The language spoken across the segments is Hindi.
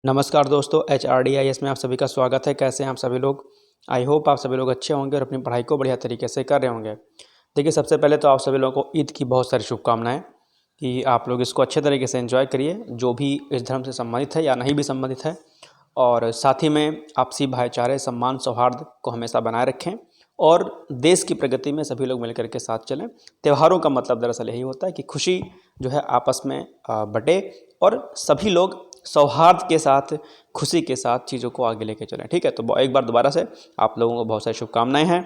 नमस्कार दोस्तों, HRDIS में आप सभी का स्वागत है। कैसे हैं आप सभी लोग? आई होप आप सभी लोग अच्छे होंगे और अपनी पढ़ाई को बढ़िया तरीके से कर रहे होंगे। देखिए, सबसे पहले तो आप सभी लोगों को ईद की बहुत सारी शुभकामनाएं कि आप लोग इसको अच्छे तरीके से एंजॉय करिए, जो भी इस धर्म से संबंधित है या नहीं भी संबंधित है। और साथ ही में आपसी भाईचारे, सम्मान, सौहार्द को हमेशा बनाए रखें और देश की प्रगति में सभी लोग मिलकर के साथ चलें। त्योहारों का मतलब दरअसल यही होता है कि खुशी जो है आपस में बटे और सभी लोग सौहार्द के साथ, खुशी के साथ चीज़ों को आगे लेके चलें। ठीक है, तो एक बार दोबारा से आप लोगों को बहुत सारी शुभकामनाएं हैं।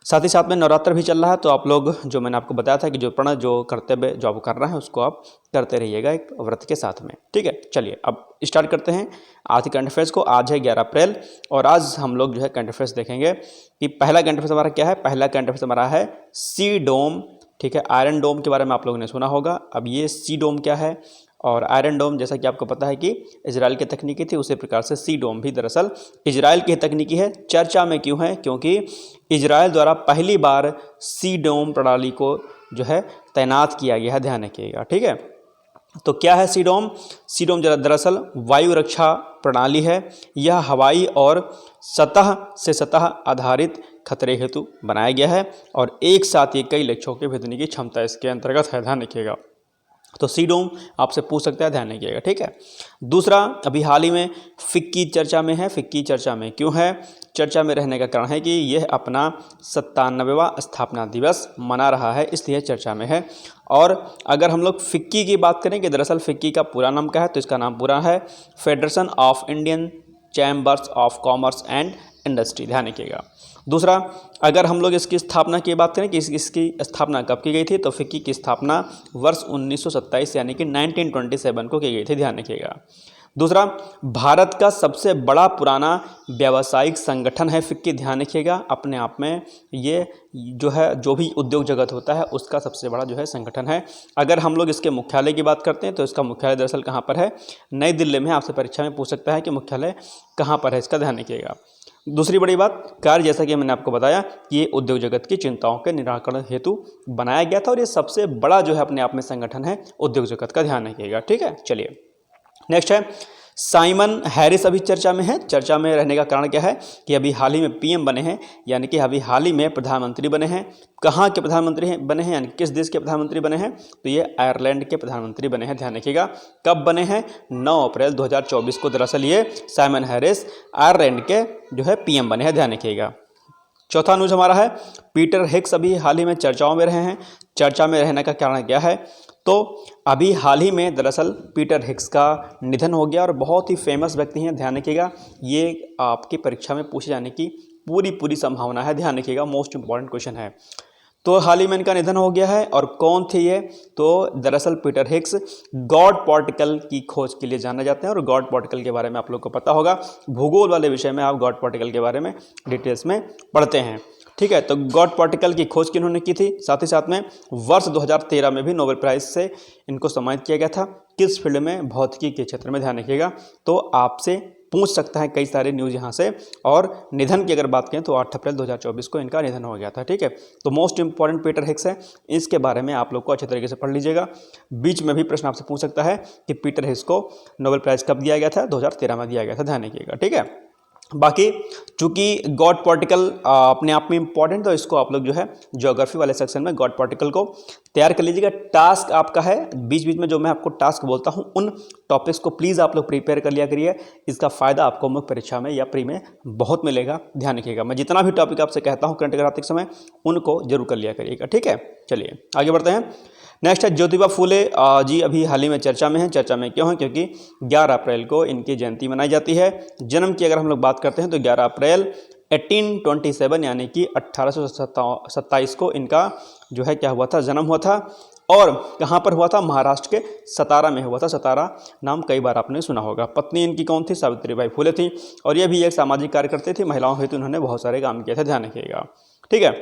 साथ ही साथ में नवरात्र भी चल रहा है, तो आप लोग, जो मैंने आपको बताया था कि जो कर्तव्य जो आप कर रहे हैं उसको आप करते रहिएगा एक व्रत के साथ में। ठीक है, चलिए अब स्टार्ट करते हैं आज के करंट अफेयर्स को। आज है 11 अप्रैल और आज हम लोग जो है करंट अफेयर्स देखेंगे कि पहला करंट अफेयर्स हमारा क्या है। पहला करंट अफेयर्स हमारा है सी डोम। ठीक है, आयरन डोम के बारे में आप लोगों ने सुना होगा। अब ये सी डोम क्या है और आयरन डोम, जैसा कि आपको पता है कि इजराइल की तकनीकी थी, उसी प्रकार से सी डोम भी दरअसल इजराइल की तकनीकी है। चर्चा में क्यों है? क्योंकि इजराइल द्वारा पहली बार सी डोम प्रणाली को जो है तैनात किया गया है। ध्यान रखिएगा। ठीक है, तो क्या है सी डोम? सी डोम दरअसल वायु रक्षा प्रणाली है। यह हवाई और सतह से सतह आधारित खतरे हेतु बनाया गया है और एक साथ ये कई लक्ष्यों के भेदने की क्षमता इसके अंतर्गत है। ध्यान रखिएगा। तो सी डोम आपसे पूछ सकता है, ध्यान रखिएगा। ठीक है, दूसरा, अभी हाल ही में फिक्की चर्चा में है। फिक्की चर्चा में क्यों है? चर्चा में रहने का कारण है कि यह अपना 97वां स्थापना दिवस मना रहा है, इसलिए चर्चा में है। और अगर हम लोग फिक्की की बात करें कि दरअसल फिक्की का पूरा नाम क्या है, तो इसका नाम पूरा है federation of Indian chambers of commerce and industry. ध्यान रखिएगा। दूसरा, अगर हम लोग इसकी स्थापना की बात करें कि इसकी स्थापना कब की गई थी, तो फिक्की की स्थापना वर्ष 1927 यानी कि 1927 को की गई थी। ध्यान रखिएगा। दूसरा, भारत का सबसे बड़ा पुराना व्यावसायिक संगठन है फिक्की। ध्यान रखिएगा। अपने आप में ये जो है, जो भी उद्योग जगत होता है उसका सबसे बड़ा जो है संगठन है। अगर हम लोग इसके मुख्यालय की बात करते हैं तो इसका मुख्यालय दरअसल कहाँ पर है? नई दिल्ली में। आपसे परीक्षा में पूछ सकता है कि मुख्यालय कहाँ पर है, इसका ध्यान रखिएगा। दूसरी बड़ी बात, कार्य, जैसा कि मैंने आपको बताया कि ये उद्योग जगत की चिंताओं के निराकरण हेतु बनाया गया था और ये सबसे बड़ा जो है अपने आप में संगठन है उद्योग जगत का। ध्यान रखिएगा। ठीक है, चलिए नेक्स्ट है साइमन हैरिस। अभी चर्चा में है। चर्चा में रहने का कारण क्या है कि अभी हाल ही में पीएम बने हैं, यानी कि अभी हाल ही में प्रधानमंत्री बने हैं। कहाँ के प्रधानमंत्री बने हैं, यानी किस देश के प्रधानमंत्री बने हैं? तो ये आयरलैंड के प्रधानमंत्री बने हैं। ध्यान रखिएगा। कब बने हैं? 9 अप्रैल 2024 को दरअसल ये साइमन हैरिस आयरलैंड के जो है पीएम बने हैं। ध्यान रखिएगा। चौथा न्यूज हमारा है पीटर हिग्स अभी हाल ही में चर्चाओं में रहे हैं। चर्चा में रहने का कारण क्या है? तो अभी हाल ही में दरअसल पीटर हिग्स का निधन हो गया और बहुत ही फेमस व्यक्ति हैं। ध्यान रखिएगा। ये आपकी परीक्षा में पूछे जाने की पूरी संभावना है। ध्यान रखिएगा, मोस्ट इंपॉर्टेंट क्वेश्चन है। तो हाल ही में इनका निधन हो गया है। और कौन थे ये? तो दरअसल पीटर हिग्स गॉड पार्टिकल की खोज के लिए जाने जाते हैं और गॉड पार्टिकल के बारे में आप लोग को पता होगा, भूगोल वाले विषय में आप गॉड पार्टिकल के बारे में डिटेल्स में पढ़ते हैं। ठीक है, तो गॉड पार्टिकल की खोज किन्होंने की थी? साथ ही साथ में वर्ष 2013 में भी नोबेल प्राइज से इनको सम्मानित किया गया था। किस फील्ड में? भौतिकी के क्षेत्र में। ध्यान रखिएगा। तो आपसे पूछ सकता है कई सारे न्यूज़ यहाँ से। और निधन की अगर बात करें तो 8 अप्रैल 2024 को इनका निधन हो गया था। ठीक है, तो मोस्ट इंपॉर्टेंट पीटर हिग्स है, इसके बारे में आप लोग को अच्छे तरीके से पढ़ लीजिएगा। बीच में भी प्रश्न आपसे पूछ सकता है कि पीटर हिग्स को नोबेल प्राइज कब दिया गया था? 2013 में दिया गया था। ध्यान रखिएगा। ठीक है, बाकी चूंकि गॉड पार्टिकल अपने आप में इंपॉर्टेंट, तो इसको आप लोग जो है ज्योग्राफी वाले सेक्शन में गॉड पार्टिकल को तैयार कर लीजिएगा। टास्क आपका है, बीच बीच में जो मैं आपको टास्क बोलता हूं उन टॉपिक्स को प्लीज़ आप लोग प्रिपेयर कर लिया करिए। इसका फ़ायदा आपको मुख्य परीक्षा में या प्री में बहुत मिलेगा। ध्यान रखिएगा। मैं जितना भी टॉपिक आपसे कहता हूँ करंट अफेयर आते समय उनको जरूर कर लिया करिएगा। ठीक है, चलिए आगे बढ़ते हैं। नेक्स्ट है ज्योतिबा फूले जी। अभी हाल ही में चर्चा में है। चर्चा में क्यों है? क्योंकि 11 अप्रैल को इनकी जयंती मनाई जाती है। जन्म की अगर हम लोग बात करते हैं तो 11 अप्रैल 1827 यानी कि 1827 को इनका जो है क्या हुआ था? जन्म हुआ था। और कहाँ पर हुआ था? महाराष्ट्र के सतारा में हुआ था। सतारा नाम कई बार आपने सुना होगा। पत्नी इनकी कौन थी? सावित्रीबाई फूले थी। और ये भी एक सामाजिक कार्यकर्ता थी। महिलाओं हेतु उन्होंने बहुत सारे काम किए थे। ध्यान रखिएगा। ठीक है,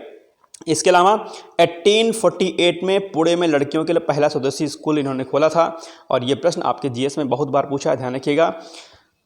इसके अलावा 1848 में पुणे में लड़कियों के लिए पहला स्वदेशी स्कूल इन्होंने खोला था। और ये प्रश्न आपके जीएस में बहुत बार पूछा है। ध्यान रखिएगा।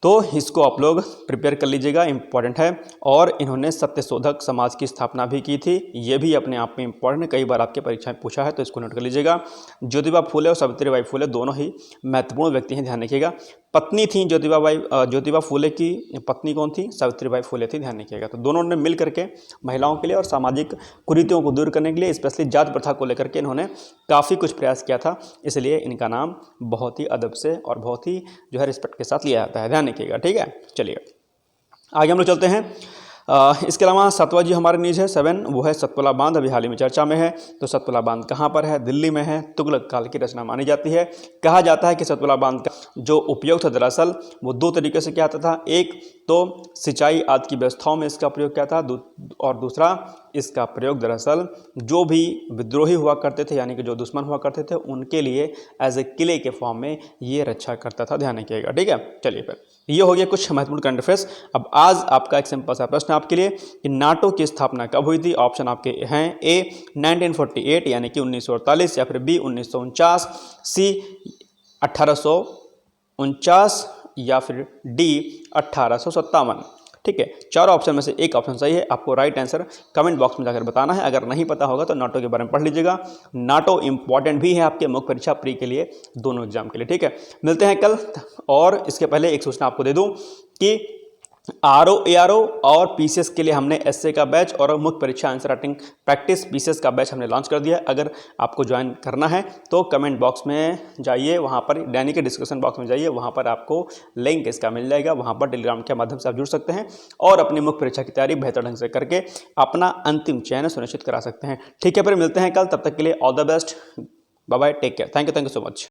तो इसको आप लोग प्रिपेयर कर लीजिएगा, इंपॉर्टेंट है। और इन्होंने सत्यशोधक समाज की स्थापना भी की थी। ये भी अपने आप में इंपॉर्टेंट है, कई बार आपके परीक्षा में पूछा है, तो इसको नोट कर लीजिएगा। ज्योतिबा फूले और सावित्रीबाई फूले दोनों ही महत्वपूर्ण व्यक्ति हैं। ध्यान रखिएगा। पत्नी थी ज्योतिबा फूले की पत्नी कौन थी? सावित्रीबाई फूले थी, ध्यान रखिएगा। तो दोनों ने मिल करके महिलाओं के लिए और सामाजिक कुरीतियों को दूर करने के लिए, स्पेशली जात प्रथा को लेकर के इन्होंने काफ़ी कुछ प्रयास किया था, इसलिए इनका नाम बहुत ही अदब से और बहुत ही जो है रिस्पेक्ट के साथ लिया जाता है, ध्यान रखिएगा, ठीक है। चलिए आगे हम लोग चलते हैं। इसके अलावा 7वां जो हमारे न्यूज़ है 7, वो है सतपुड़ा बांध, अभी हाल ही में चर्चा में है। तो सतपुड़ा बांध कहाँ पर है? दिल्ली में है, तुगलक काल की रचना मानी जाती है। कहा जाता है कि सतपुड़ा बांध का जो उपयोग था दरअसल वो 2 तरीके से किया जाता था। एक तो सिंचाई आदि की व्यवस्थाओं में इसका प्रयोग किया था, और दूसरा इसका प्रयोग दरअसल जो भी विद्रोही हुआ करते थे, यानी कि जो दुश्मन हुआ करते थे, उनके लिए एज ए किले के फॉर्म में ये रक्षा करता था, ध्यान रखिएगा, ठीक है। चलिए फिर ये हो गया कुछ महत्वपूर्ण करंट अफेयर्स। अब आज आपका एक सिंपल सा प्रश्न आपके लिए कि नाटो की स्थापना कब हुई थी? ऑप्शन आपके हैं ए 1948 यानी कि 1948, या फिर बी 1949, सी 1849, या फिर डी 1857, ठीक है। चारों ऑप्शन में से एक ऑप्शन सही है, आपको राइट आंसर कमेंट बॉक्स में जाकर बताना है। अगर नहीं पता होगा तो नाटो के बारे में पढ़ लीजिएगा। नाटो इंपॉर्टेंट भी है आपके मुख्य परीक्षा प्री के लिए, दोनों एग्जाम के लिए, ठीक है। मिलते हैं कल। और इसके पहले एक सूचना आपको दे दूं कि आरओ एआरओ और पीसीएस के लिए हमने एसए का बैच और मुख्य परीक्षा आंसर राइटिंग प्रैक्टिस पीसीएस का बैच हमने लॉन्च कर दिया है। अगर आपको ज्वाइन करना है तो कमेंट बॉक्स में जाइए, वहाँ पर यानी कि डिस्क्रिप्शन बॉक्स में जाइए, वहाँ पर आपको लिंक इसका मिल जाएगा। वहाँ पर टेलीग्राम के माध्यम से आप जुड़ सकते हैं और अपनी मुख्य परीक्षा की तैयारी बेहतर ढंग से करके अपना अंतिम चयन सुनिश्चित करा सकते हैं, ठीक है। फिर मिलते हैं कल, तब तक के लिए all the best, bye bye, take care, thank you so much.